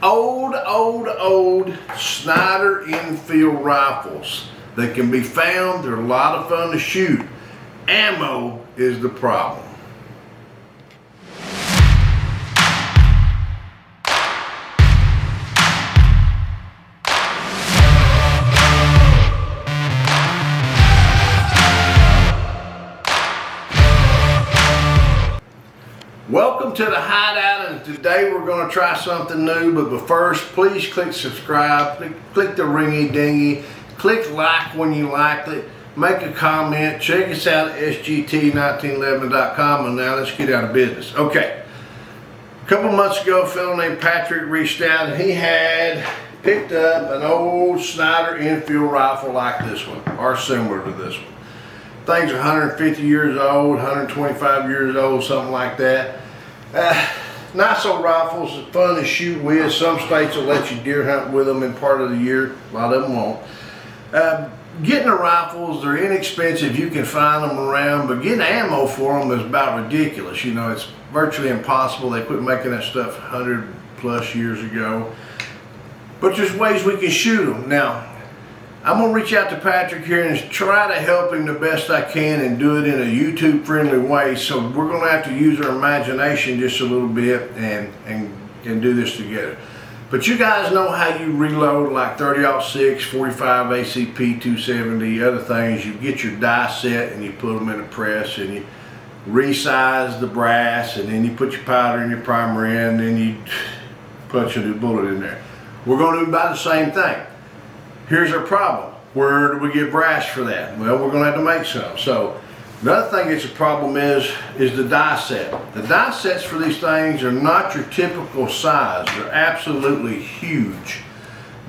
Old Snider Enfield rifles. They can be found, they're a lot of fun to shoot. Ammo is the problem. Welcome to the Hideout, and today we're going to try something new, but first please click subscribe, click the ringy dingy, click like when you like it, make a comment, check us out at sgt1911.com, and now let's get out of business. Okay, a couple months ago a fellow named Patrick reached out and he had picked up an old Snider Enfield rifle like this one, or similar to this one. Thing's 150 years old, 125 years old, something like that. Nice old rifles, fun to shoot with. Some states will let you deer hunt with them in part of the year, a lot of them won't. Getting the rifles, they're inexpensive, you can find them around, but getting ammo for them is about ridiculous. You know, it's virtually impossible. They quit making that stuff 100 plus years ago. But there's ways we can shoot them. Now, I'm going to reach out to Patrick here and try to help him the best I can and do it in a YouTube friendly way. So we're going to have to use our imagination just a little bit and do this together. But you guys know how you reload like 30-06, 45 ACP 270, other things. You get your die set and you put them in a press and you resize the brass, and then you put your powder and your primer in, and then you punch a new bullet in there. We're going to do about the same thing. Here's our problem. Where do we get brass for that? Well, we're going to have to make some. So another thing that's a problem is the die set. The die sets for these things are not your typical size. They're absolutely huge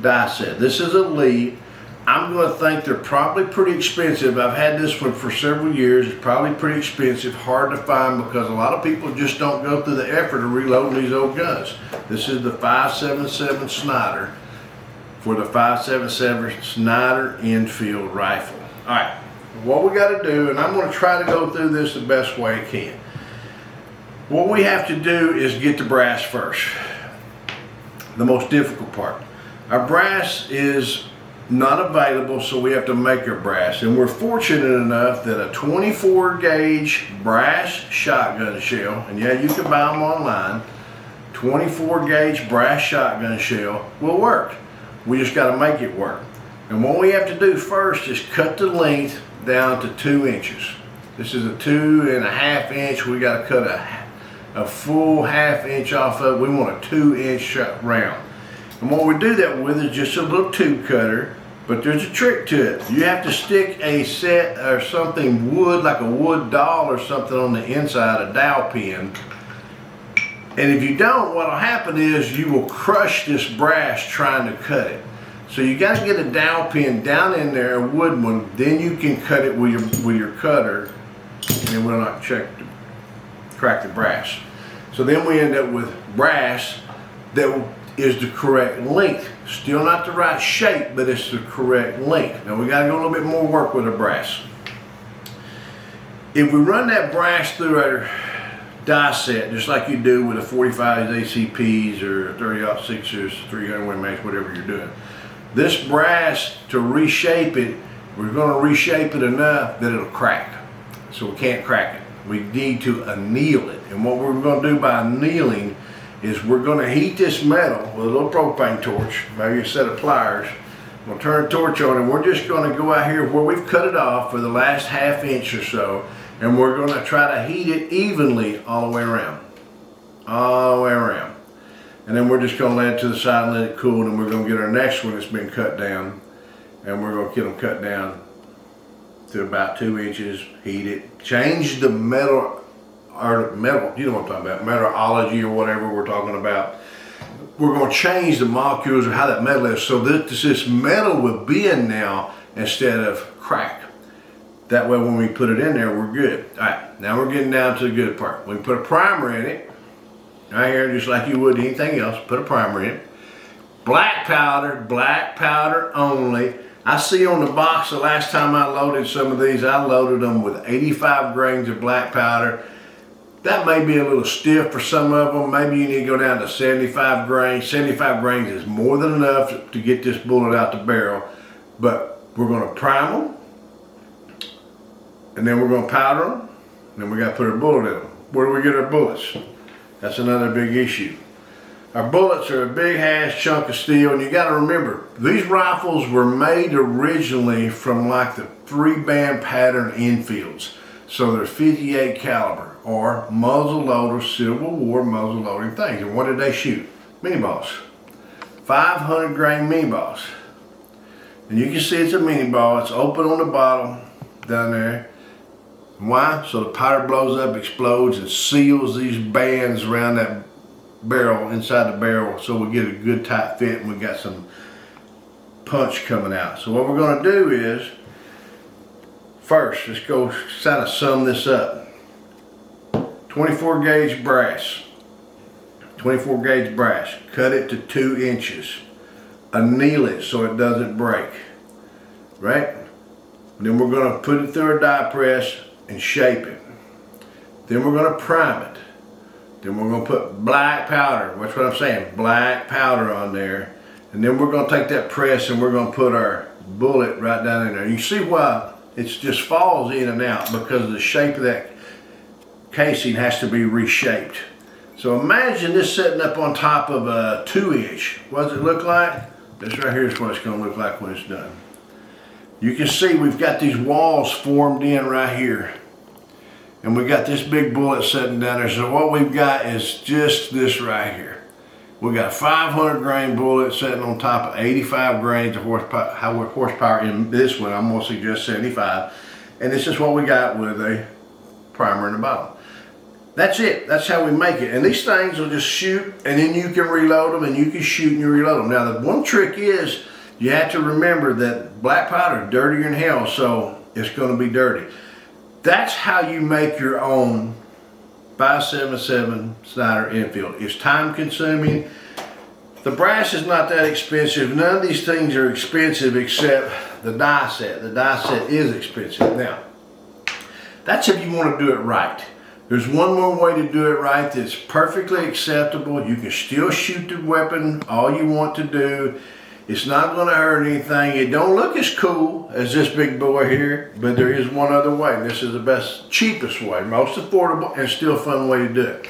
die set. This is elite. I'm going to think they're probably pretty expensive. I've had this one for several years. It's probably pretty expensive, hard to find because a lot of people just don't go through the effort of reloading these old guns. This is the 5.77 Snider for the 5.77 Snider Enfield rifle. All right, what we got to do, and I'm going to try to go through this the best way I can. What we have to do is get the brass first, the most difficult part. Our brass is not available, so we have to make our brass, and we're fortunate enough that a 24 gauge brass shotgun shell, and yeah, you can buy them online, 24 gauge brass shotgun shell will work. We just got to make it work. And what we have to do first is cut the length down to 2 inches. This is a 2.5 inch. We got to cut a full 1/2 inch off of it. We want a 2 inch round. And what we do that with is just a little tube cutter, but there's a trick to it. You have to stick a set or something wood, like a wood dowel or something on the inside, a dowel pin. And if you don't, what'll happen is you will crush this brass trying to cut it. So you got to get a dowel pin down in there, a wood one, then you can cut it with your cutter, and it will not crack the brass. So then we end up with brass that is the correct length. Still not the right shape, but it's the correct length. Now we got to do a little bit more work with the brass. If we run that brass through our die set, just like you do with a 45 ACPs or 30-06s, 300 Win Max, whatever you're doing. This brass, to reshape it, we're going to reshape it enough that it'll crack. So we can't crack it. We need to anneal it. And what we're going to do by annealing is we're going to heat this metal with a little propane torch, maybe a set of pliers. We'll turn the torch on, and we're just going to go out here where we've cut it off for the last 1/2 inch or so, and we're going to try to heat it evenly all the way around. All the way around. And then we're just going to lay it to the side and let it cool, and we're going to get our next one that's been cut down, and we're going to get them cut down to about 2 inches, heat it, change the metal, you know what I'm talking about, metallurgy or whatever we're talking about. We're going to change the molecules or how that metal is so that this metal will bend now instead of crack. That way when we put it in there, we're good. All right, now we're getting down to the good part. We can put a primer in it, right here, just like you would anything else. Put a primer in it. Black powder only. I see on the box, the last time I loaded some of these, I loaded them with 85 grains of black powder. That may be a little stiff for some of them. Maybe you need to go down to 75 grains. 75 grains is more than enough to get this bullet out the barrel. But we're going to prime them, and then we're going to powder them, and then we got to put our bullet in them. Where do we get our bullets? That's another big issue. Our bullets are a big ass chunk of steel, and you got to remember, these rifles were made originally from like the 3-band pattern Enfields. So they're 58 caliber or muzzle loader, Civil War muzzle loading things. And what did they shoot? Mini balls. 500 grain mini balls. And you can see it's a mini ball. It's open on the bottom down there. Why? So the powder blows up, explodes, and seals these bands around that barrel, inside the barrel, so we get a good tight fit and we got some punch coming out. So what we're going to do is, first, let's go kind of sum this up. 24 gauge brass. 24 gauge brass. Cut it to 2 inches. Anneal it so it doesn't break. Right? And then we're going to put it through a die press and shape it. Then we're going to prime it. Then we're going to put black powder. That's what I'm saying. Black powder on there. And then we're going to take that press and we're going to put our bullet right down in there. You see why it just falls in and out, because the shape of that casing has to be reshaped. So imagine this sitting up on top of a 2-inch. What does it look like? This right here is what it's going to look like when it's done. You can see we've got these walls formed in right here. And we got this big bullet sitting down there. So what we've got is just this right here. We got a 500 grain bullet sitting on top of 85 grains of horsepower in this one. I'm going to suggest 75. And this is what we got with a primer in the bottom. That's it. That's how we make it. And these things will just shoot, and then you can reload them, and you can shoot and you reload them. Now, the one trick is you have to remember that black powder is dirtier than hell, so it's going to be dirty. That's how you make your own 5.77 Snider Enfield. It's time consuming. The brass is not that expensive. None of these things are expensive except the die set. The die set is expensive. Now, that's if you want to do it right. There's one more way to do it right that's perfectly acceptable. You can still shoot the weapon all you want to do. It's not going to hurt anything. It don't look as cool as this big boy here, but there is one other way. And this is the best, cheapest way, most affordable, and still fun way to do it.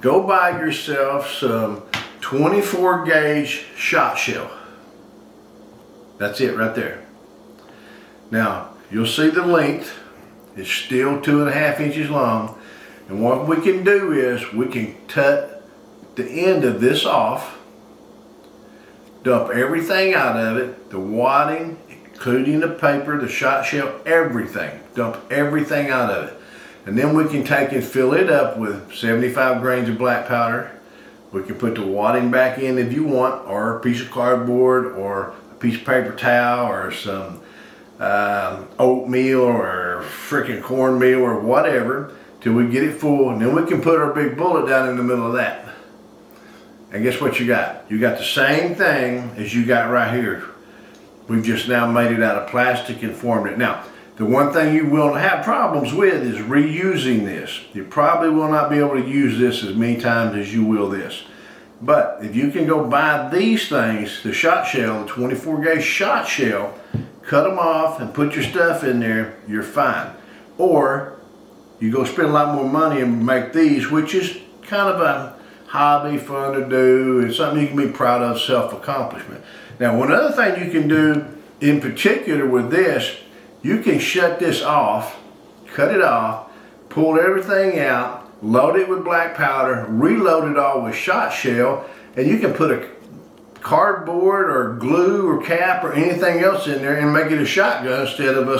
Go buy yourself some 24 gauge shot shell. That's it right there. Now, you'll see the length. It's still 2.5 inches long. And what we can do is we can cut the end of this off, dump everything out of it, the wadding, including the paper, the shot shell, everything. Dump everything out of it. And then we can take and fill it up with 75 grains of black powder. We can put the wadding back in if you want, or a piece of cardboard, or a piece of paper towel, or some oatmeal, or freaking cornmeal, or whatever, till we get it full. And then we can put our big bullet down in the middle of that. And guess what you got? You got the same thing as you got right here. We've just now made it out of plastic and formed it. Now, the one thing you will have problems with is reusing this. You probably will not be able to use this as many times as you will this. But if you can go buy these things, the shot shell, the 24 gauge shot shell, cut them off and put your stuff in there, you're fine. Or you go spend a lot more money and make these, which is kind of a hobby, fun to do, and something you can be proud of, self-accomplishment. Now, one other thing you can do in particular with this, you can shut this off, cut it off, pull everything out, load it with black powder, reload it all with shot shell, and you can put a cardboard or glue or cap or anything else in there and make it a shotgun instead of a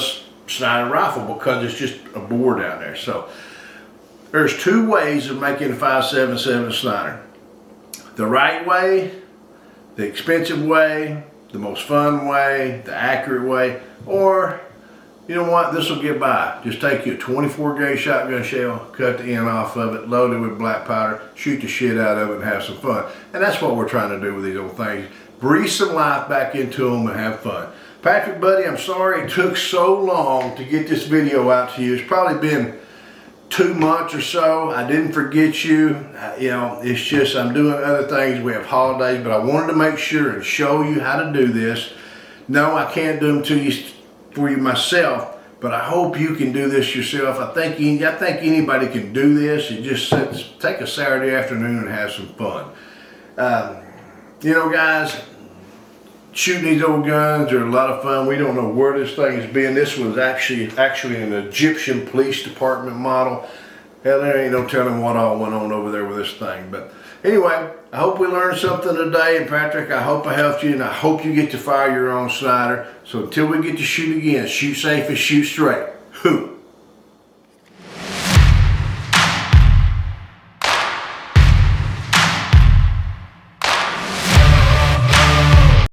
Snider rifle, because it's just a bore down there. So there's 2 ways of making a 5.77 Snider. The right way, the expensive way, the most fun way, the accurate way, or you know what, this will get by. Just take your 24 gauge shotgun shell, cut the end off of it, load it with black powder, shoot the shit out of it and have some fun. And that's what we're trying to do with these old things. Breathe some life back into them and have fun. Patrick, buddy, I'm sorry it took so long to get this video out to you. It's probably been 2 months or so. I didn't forget you. You know, it's just I'm doing other things. We have holidays, but I wanted to make sure and show you how to do this. No, I can't do them for you myself, but I hope you can do this yourself. I think anybody can do this. You just take a Saturday afternoon and have some fun. You know, guys, shooting these old guns are a lot of fun. We don't know where this thing has been. This was actually an Egyptian police department model. Hell, there ain't no telling what all went on over there with this thing. But anyway, I hope we learned something today. And Patrick, I hope I helped you, and I hope you get to fire your own Snider. So until we get to shoot again, shoot safe and shoot straight. Hoo!